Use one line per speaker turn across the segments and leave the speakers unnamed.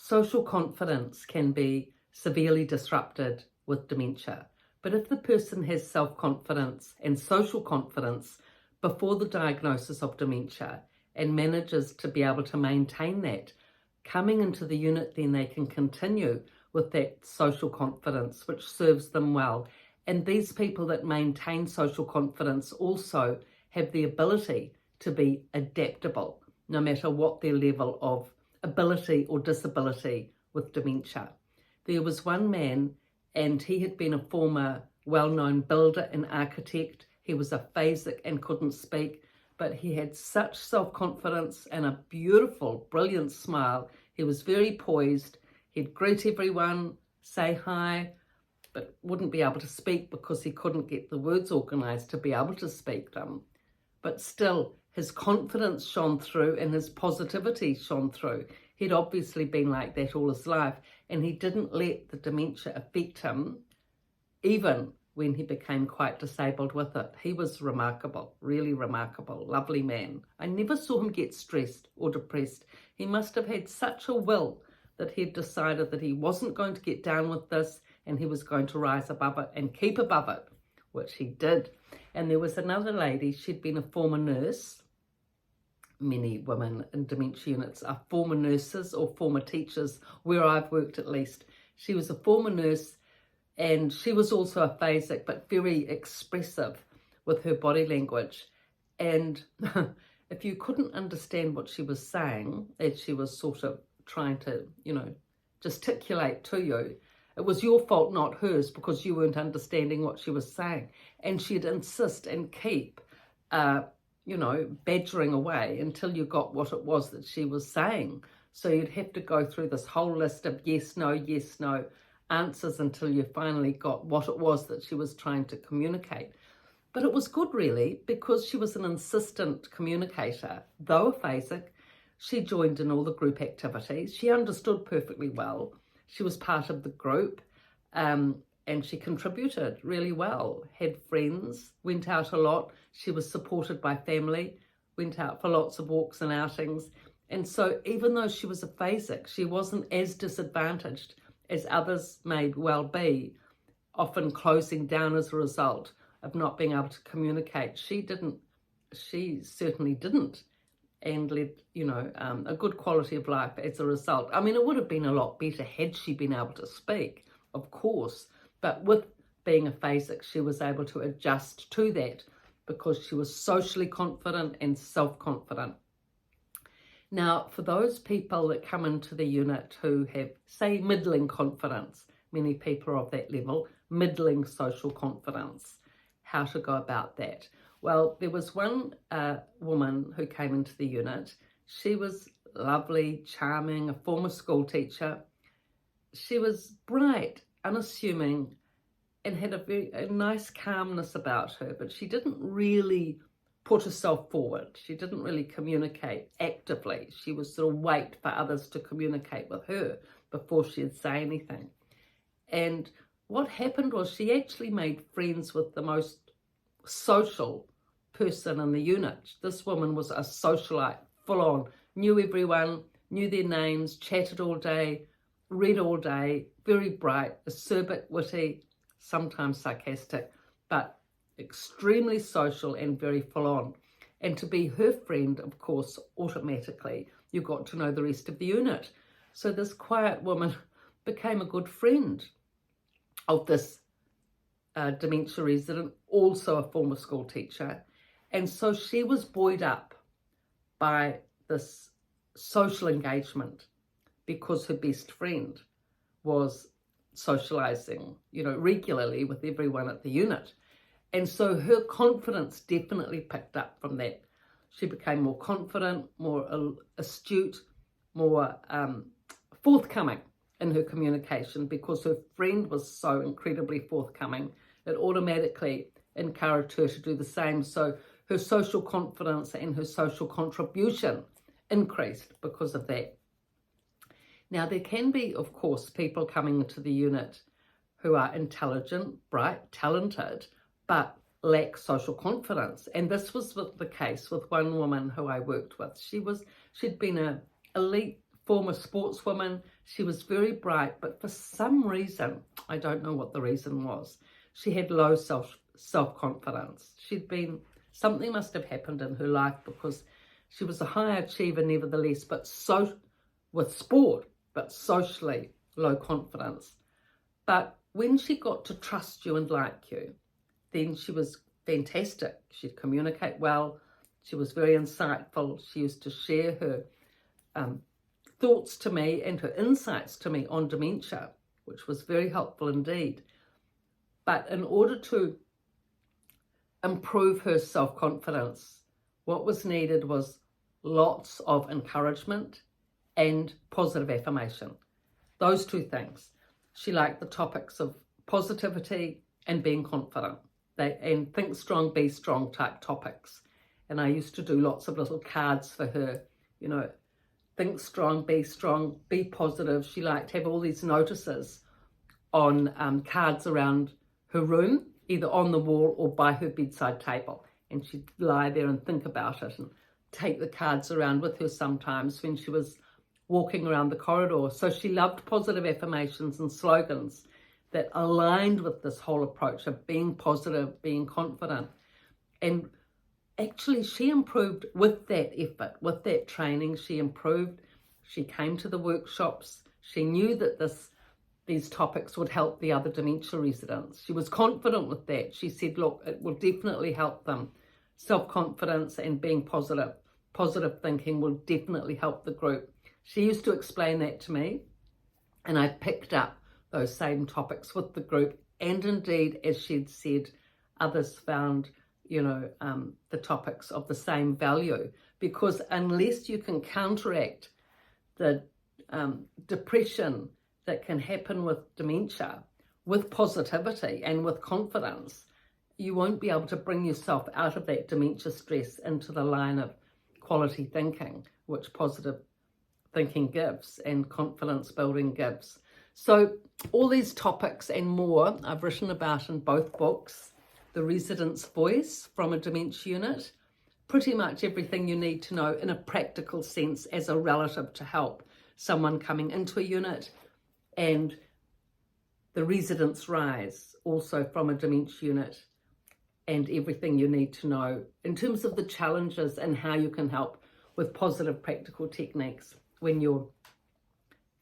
social confidence can be severely disrupted with dementia. But if the person has self-confidence and social confidence before the diagnosis of dementia and manages to be able to maintain that, coming into the unit, then they can continue with that social confidence, which serves them well. And these people that maintain social confidence also have the ability to be adaptable, no matter what their level of ability or disability with dementia. There was one man, and he had been a former well-known builder and architect. He was aphasic and couldn't speak, but he had such self-confidence and a beautiful, brilliant smile. He was very poised. He'd greet everyone, say hi, but wouldn't be able to speak because he couldn't get the words organized to be able to speak them. But still, his confidence shone through and his positivity shone through. He'd obviously been like that all his life, and he didn't let the dementia affect him, even when he became quite disabled with it. He was remarkable, really remarkable, lovely man. I never saw him get stressed or depressed. He must have had such a will that he'd decided that he wasn't going to get down with this and he was going to rise above it and keep above it, which he did. And there was another lady, she'd been a former nurse. Many women in dementia units are former nurses or former teachers, where I've worked at least. She was a former nurse, and she was also aphasic, but very expressive with her body language. And if you couldn't understand what she was saying, as she was sort of trying to, gesticulate to you, it was your fault, not hers, because you weren't understanding what she was saying. And she'd insist and keep, badgering away until you got what it was that she was saying. So you'd have to go through this whole list of yes, no answers until you finally got what it was that she was trying to communicate. But it was good, really, because she was an insistent communicator. Though aphasic, she joined in all the group activities. She understood perfectly well. She was part of the group, and she contributed really well, had friends, went out a lot. She was supported by family, went out for lots of walks and outings. And so even though she was aphasic, she wasn't as disadvantaged as others may well be, often closing down as a result of not being able to communicate. She certainly didn't, and led, a good quality of life as a result. I mean, it would have been a lot better had she been able to speak, of course, but with being aphasic, she was able to adjust to that because she was socially confident and self-confident. Now, for those people that come into the unit who have, say, middling confidence, many people are of that level, middling social confidence, how to go about that? Well, there was one woman who came into the unit. She was lovely, charming, a former school teacher. She was bright, unassuming, and had a nice calmness about her, but she didn't really put herself forward. She didn't really communicate actively. She would sort of wait for others to communicate with her before she'd say anything. And what happened was she actually made friends with the most social person in the unit. This woman was a socialite, full on, knew everyone, knew their names, chatted all day, read all day, very bright, acerbic, witty, sometimes sarcastic, but extremely social and very full on. And to be her friend, of course, automatically, you got to know the rest of the unit. So this quiet woman became a good friend of this dementia resident, also a former school teacher. And so she was buoyed up by this social engagement because her best friend was socializing, regularly with everyone at the unit. And so her confidence definitely picked up from that. She became more confident, more astute, more forthcoming in her communication because her friend was so incredibly forthcoming. It automatically encouraged her to do the same. So her social confidence and her social contribution increased because of that. Now, there can be, of course, people coming into the unit who are intelligent, bright, talented, but lack social confidence. And this was the case with one woman who I worked with. She'd been an elite former sportswoman. She was very bright, but for some reason, I don't know what the reason was, she had low self-confidence. Something must have happened in her life, because she was a high achiever nevertheless, but with sport, but socially low confidence. But when she got to trust you and like you, then she was fantastic. She'd communicate well. She was very insightful. She used to share her thoughts to me and her insights to me on dementia, which was very helpful indeed. But in order to improve her self-confidence, what was needed was lots of encouragement and positive affirmation. Those two things. She liked the topics of positivity and being confident. And think strong, be strong type topics. And I used to do lots of little cards for her, you know, think strong, be positive. She liked to have all these notices on cards around her room, either on the wall or by her bedside table. And she'd lie there and think about it and take the cards around with her sometimes when she was walking around the corridor. So she loved positive affirmations and slogans that aligned with this whole approach of being positive, being confident. And actually she improved with that effort, with that training. She improved. She came to the workshops. She knew that these topics would help the other dementia residents. She was confident with that. She said, look, it will definitely help them. Self-confidence and being positive thinking will definitely help the group. She used to explain that to me, and I picked up those same topics with the group. And indeed, as she'd said, others found, you know, the topics of the same value, because unless you can counteract the depression that can happen with dementia, with positivity and with confidence, you won't be able to bring yourself out of that dementia stress into the line of quality thinking, which positive thinking gives and confidence building gives. So all these topics and more I've written about in both books. The Resident's Voice from a Dementia Unit, pretty much everything you need to know in a practical sense as a relative to help someone coming into a unit, and The Resident's Rise, also from a dementia unit, and everything you need to know in terms of the challenges and how you can help with positive practical techniques when your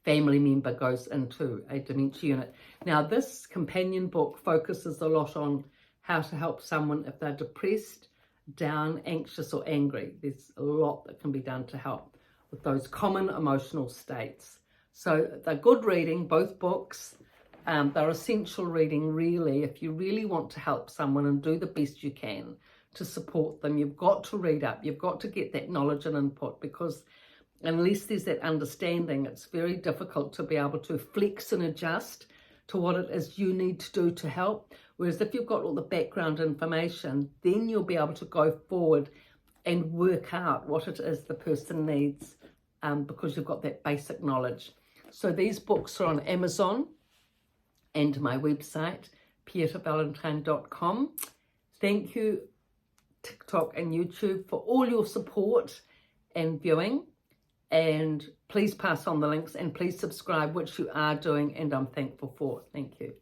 family member goes into a dementia unit. Now, this companion book focuses a lot on how to help someone if they're depressed, down, anxious or angry. There's a lot that can be done to help with those common emotional states. So they're good reading, both books. They're essential reading, really. If you really want to help someone and do the best you can to support them, you've got to read up. You've got to get that knowledge and input, because unless there's that understanding, it's very difficult to be able to flex and adjust to what it is you need to do to help. Whereas if you've got all the background information, then you'll be able to go forward and work out what it is the person needs, because you've got that basic knowledge. So these books are on Amazon and my website, pietavalentine.com. Thank you, TikTok and YouTube, for all your support and viewing. And please pass on the links and please subscribe, which you are doing, and I'm thankful for. Thank you.